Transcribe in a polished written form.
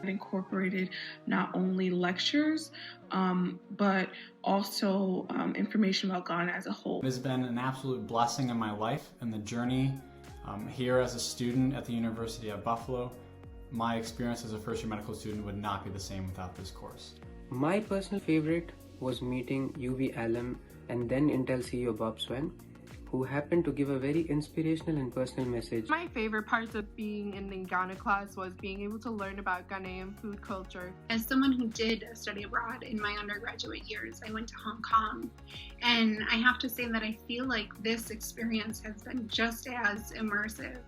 incorporated not only lectures, but also information about Ghana as a whole. It has been an absolute blessing in my life and the journey here as a student at the University of Buffalo. My experience as a first-year medical student would not be the same without this course. My personal favorite was meeting UV alum and then Intel CEO Bob Swen, who happened to give a very inspirational and personal message. My favorite parts of being in the Ghana class was being able to learn about Ghanaian food culture. As someone who did study abroad in my undergraduate years, I went to Hong Kong, and I have to say that I feel like this experience has been just as immersive.